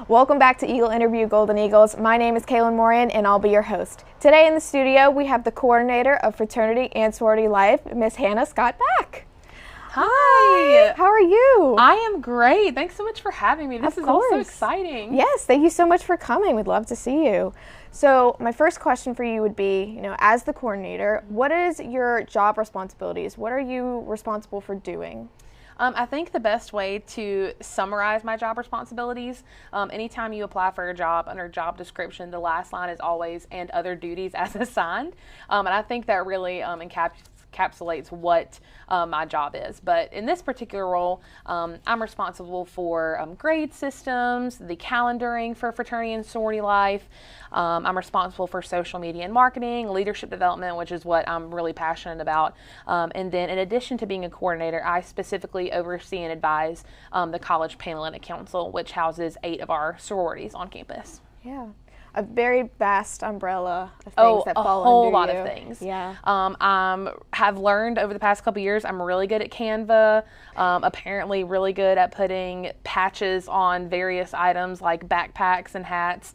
Welcome back to Eagle Interview Golden Eagles. My name is Kaylin Moran and I'll be your host. Today in the studio we have the coordinator of fraternity and sorority life, Miss Hannah Scott Back. Hi. How are you? I am great. Thanks so much for having me. This is all so exciting. Yes, thank you so much for coming. We'd love to see you. So my first question for you would be, as the coordinator, what is your job responsibilities? What are you responsible for doing? I think the best way to summarize my job responsibilities, anytime you apply for a job under job description, the last line is always "and other duties as assigned," and I think that really encapsulates what my job is. But in this particular role, I'm responsible for grade systems, the calendaring for fraternity and sorority life. I'm responsible for social media and marketing, leadership development, which is what I'm really passionate about. And then in addition to being a coordinator, I specifically oversee and advise the College Panhellenic Council, which houses 8 of our sororities on campus. Yeah. A very vast umbrella of things that fall under you. A whole lot of things. Yeah. I have learned over the past couple years, I'm really good at Canva, apparently really good at putting patches on various items like backpacks and hats.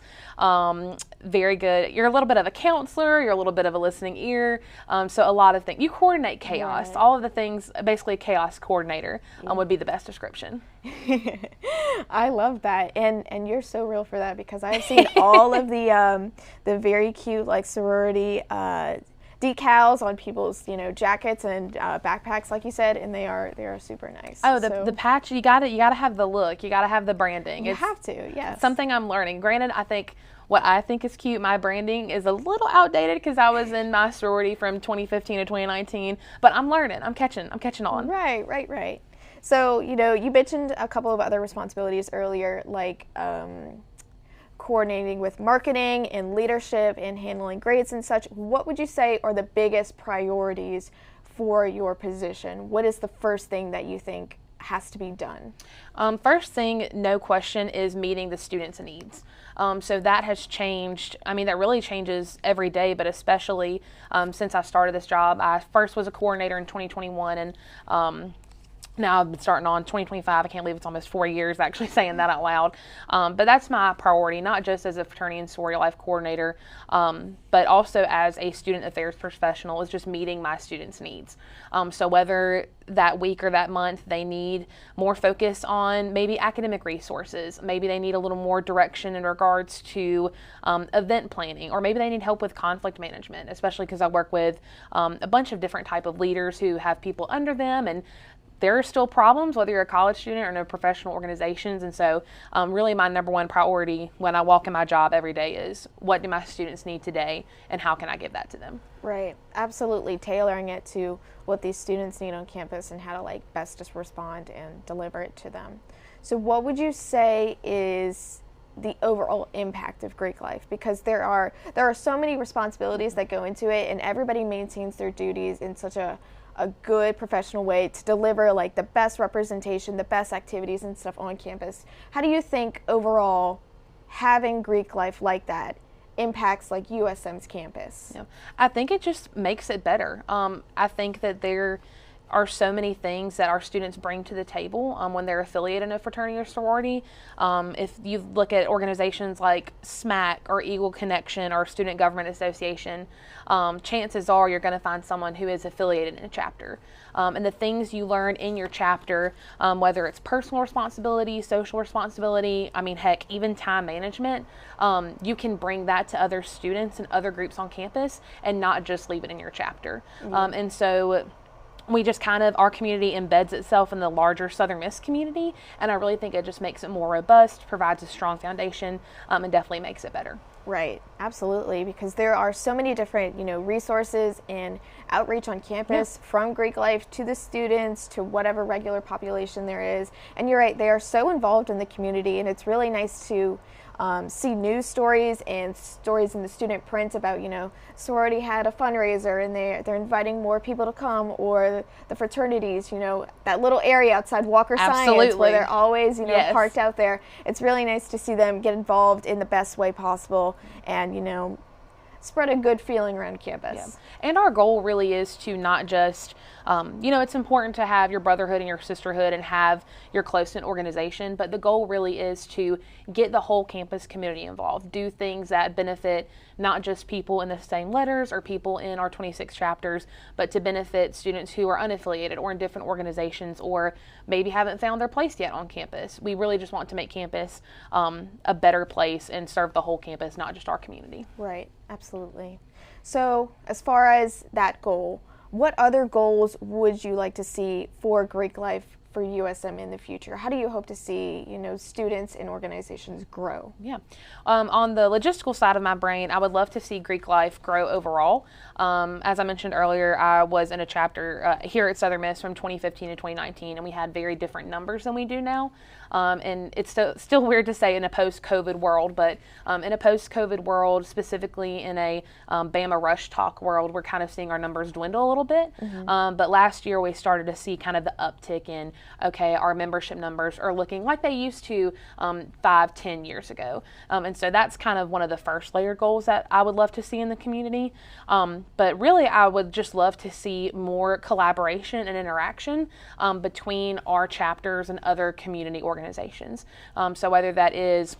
Very good. You're a little bit of a counselor, you're a little bit of a listening ear, so a lot of things. You coordinate chaos. Right. All of the things, basically a chaos coordinator would be the best description. I love that, and you're so real for that, because I've seen all of the very cute sorority decals on people's jackets and backpacks, like you said, and they are super nice. Oh, the patch, you gotta have the look, you gotta have the branding. You have to, yes. Something I'm learning. Granted, I think what I think is cute, my branding is a little outdated because I was in my sorority from 2015 to 2019, but I'm learning. I'm catching on. Right. So, you mentioned a couple of other responsibilities earlier, like coordinating with marketing and leadership and handling grades and such. What would you say are the biggest priorities for your position? What is the first thing that you think has to be done? First thing, no question, is meeting the students' needs. So that has changed. I mean, that really changes every day, but especially since I started this job. I first was a coordinator in 2021, and now I've been starting on 2025. I can't believe it's almost 4 years actually saying that out loud. But that's my priority, not just as a fraternity and sorority life coordinator, but also as a student affairs professional, is just meeting my students' needs. So whether that week or that month they need more focus on maybe academic resources, maybe they need a little more direction in regards to event planning, or maybe they need help with conflict management, especially because I work with a bunch of different type of leaders who have people under them, and there are still problems whether you're a college student or in a professional organizations. And so really my number one priority when I walk in my job every day is, what do my students need today and how can I give that to them? Right, absolutely, tailoring it to what these students need on campus and how to best just respond and deliver it to them. So what would you say is the overall impact of Greek life? Because there are so many responsibilities that go into it, and everybody maintains their duties in such a good professional way to deliver the best representation, the best activities and stuff on campus. How do you think overall having Greek life like that impacts USM's campus? Yeah. I think it just makes it better. I think that there are so many things that our students bring to the table when they're affiliated in a fraternity or sorority. If you look at organizations like SMAC or Eagle Connection or Student Government Association, chances are you're going to find someone who is affiliated in a chapter. And the things you learn in your chapter, whether it's personal responsibility, social responsibility, I mean, heck, even time management, you can bring that to other students and other groups on campus and not just leave it in your chapter. Mm-hmm. And so we just our community embeds itself in the larger Southern Miss community, and I really think it just makes it more robust, provides a strong foundation, and definitely makes it better. Right, absolutely, because there are so many different, resources and outreach on campus, from Greek life to the students to whatever regular population there is. And you're right, they are so involved in the community, and it's really nice to see news stories and stories in the student print about, sorority had a fundraiser and they're inviting more people to come, or the fraternities, that little area outside Walker Science where they're always, parked out there. It's really nice to see them get involved in the best way possible and, spread a good feeling around campus. Yeah. And our goal really is to not just, it's important to have your brotherhood and your sisterhood and have your close-knit organization, but the goal really is to get the whole campus community involved, do things that benefit not just people in the same letters or people in our 26 chapters, but to benefit students who are unaffiliated or in different organizations or maybe haven't found their place yet on campus. We really just want to make campus a better place and serve the whole campus, not just our community. Right, absolutely. So as far as that goal, what other goals would you like to see for Greek life for USM in the future? How do you hope to see, students and organizations grow? Yeah. On the logistical side of my brain, I would love to see Greek life grow overall. As I mentioned earlier, I was in a chapter here at Southern Miss from 2015 to 2019, and we had very different numbers than we do now. And it's still weird to say in a post-COVID world, but in a post-COVID world, specifically in a Bama Rush Talk world, we're kind of seeing our numbers dwindle a little bit. But last year, we started to see kind of the uptick in, okay, our membership numbers are looking like they used to 5-10 years ago. And so that's kind of one of the first layer goals that I would love to see in the community. But really, I would just love to see more collaboration and interaction between our chapters and other community organizations. So whether that is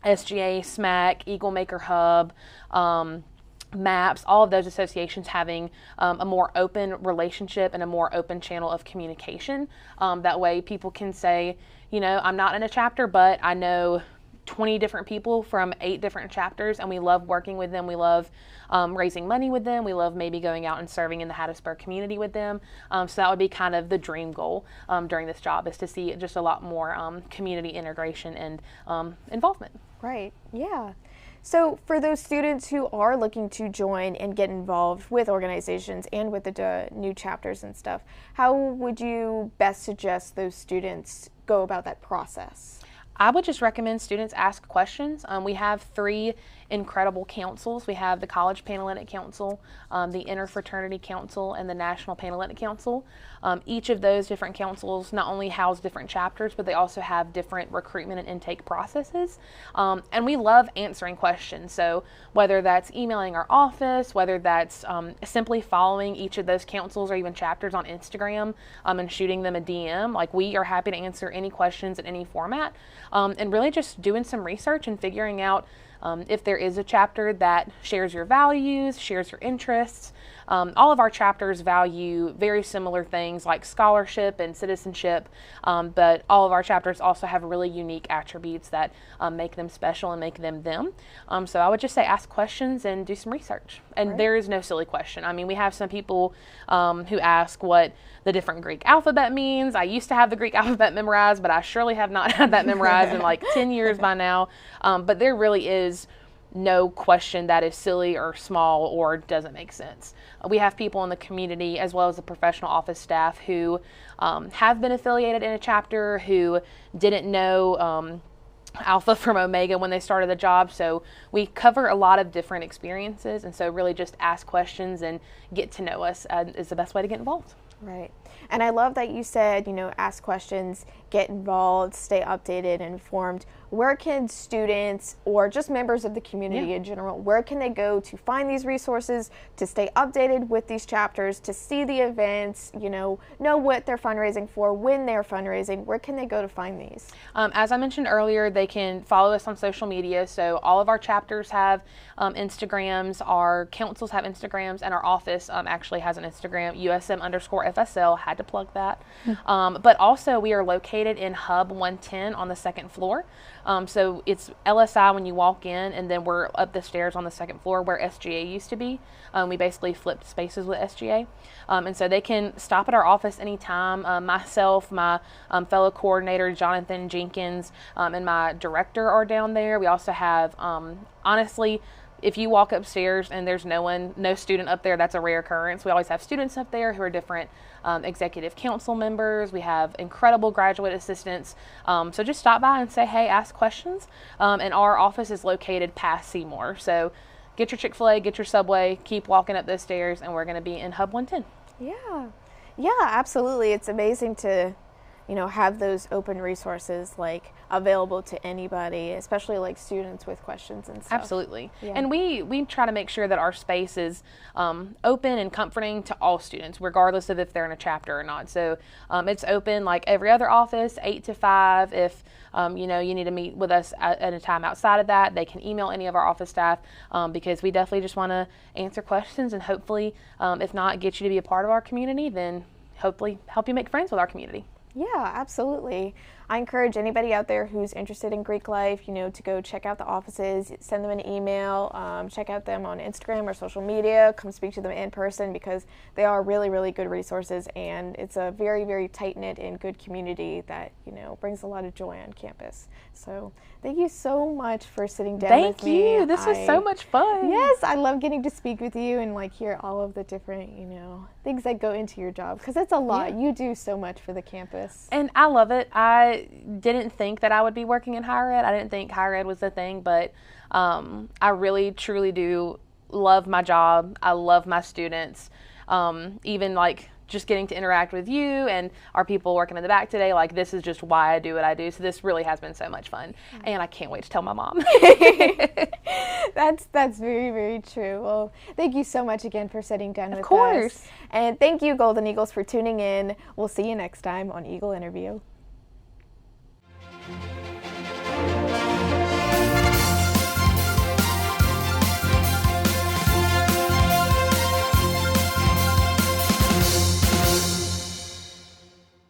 SGA, SMAC, Eagle Maker Hub, MAPS, all of those associations having a more open relationship and a more open channel of communication. That way people can say, I'm not in a chapter, but I know 20 different people from 8 different chapters, and we love working with them. We love raising money with them. We love maybe going out and serving in the Hattiesburg community with them. So that would be kind of the dream goal during this job, is to see just a lot more community integration and involvement. Right, yeah. So for those students who are looking to join and get involved with organizations and with the new chapters and stuff, how would you best suggest those students go about that process? I would just recommend students ask questions. We have 3 incredible councils. We have the College Panhellenic Council, the Interfraternity Council, and the National Panhellenic Council. Each of those different councils not only house different chapters, but they also have different recruitment and intake processes. And we love answering questions. So whether that's emailing our office, whether that's simply following each of those councils or even chapters on Instagram and shooting them a DM, like, we are happy to answer any questions in any format. And really just doing some research and figuring out if there is a chapter that shares your values, shares your interests. All of our chapters value very similar things like scholarship and citizenship, but all of our chapters also have really unique attributes that make them special and make them them. So I would just say ask questions and do some research. And Right. There is no silly question. I mean, we have some people who ask what the different Greek alphabet means. I used to have the Greek alphabet memorized, but I surely have not had that memorized in like 10 years by now. But there really is no question that is silly or small or doesn't make sense. We have people in the community as well as the professional office staff who have been affiliated in a chapter, who didn't know Alpha from Omega when they started the job. So we cover a lot of different experiences, and so really just ask questions and get to know us is the best way to get involved. Right. And I love that you said, ask questions, get involved, stay updated and informed. Where can students or just members of the community in general, where can they go to find these resources, to stay updated with these chapters, to see the events, know what they're fundraising for, when they're fundraising? Where can they go to find these? As I mentioned earlier, they can follow us on social media. So all of our chapters have Instagrams, our councils have Instagrams, and our office actually has an Instagram, USM_FSL, had to plug that. But also we are located in Hub 110 on the 2nd floor. So it's LSI when you walk in, and then we're up the stairs on the 2nd floor where SGA used to be. We basically flipped spaces with SGA. And so they can stop at our office anytime. Myself, my fellow coordinator, Jonathan Jenkins, and my director are down there. We also have, honestly, if you walk upstairs and there's no student up there, that's a rare occurrence. We always have students up there who are different executive council members. We have incredible graduate assistants. So just stop by and say, hey, ask questions. And our office is located past Seymour. So get your Chick-fil-A, get your Subway, keep walking up those stairs, and we're going to be in Hub 110. Yeah, absolutely. It's amazing to have those open resources like available to anybody, especially like students with questions and stuff. Absolutely. Yeah. And we try to make sure that our space is open and comforting to all students, regardless of if they're in a chapter or not. So it's open like every other office, 8 to 5. If you need to meet with us at a time outside of that, they can email any of our office staff, because we definitely just want to answer questions and hopefully, if not get you to be a part of our community, then hopefully help you make friends with our community. Yeah, absolutely. I encourage anybody out there who's interested in Greek life, to go check out the offices, send them an email, check out them on Instagram or social media, come speak to them in person, because they are really, really good resources, and it's a very, very tight-knit and good community that, brings a lot of joy on campus. So thank you so much for sitting down with me. Thank you. This was so much fun. Yes, I love getting to speak with you and hear all of the different, things that go into your job, because it's a lot. Yeah. You do so much for the campus. And I love it. I didn't think that I would be working in higher ed. I didn't think higher ed was the thing, but I really, truly do love my job. I love my students. Even just getting to interact with you and our people working in the back today, this is just why I do what I do. So this really has been so much fun, and I can't wait to tell my mom. That's very, very true. Well, thank you so much again for sitting down with us. Of course. And thank you, Golden Eagles, for tuning in. We'll see you next time on Eagle Interview.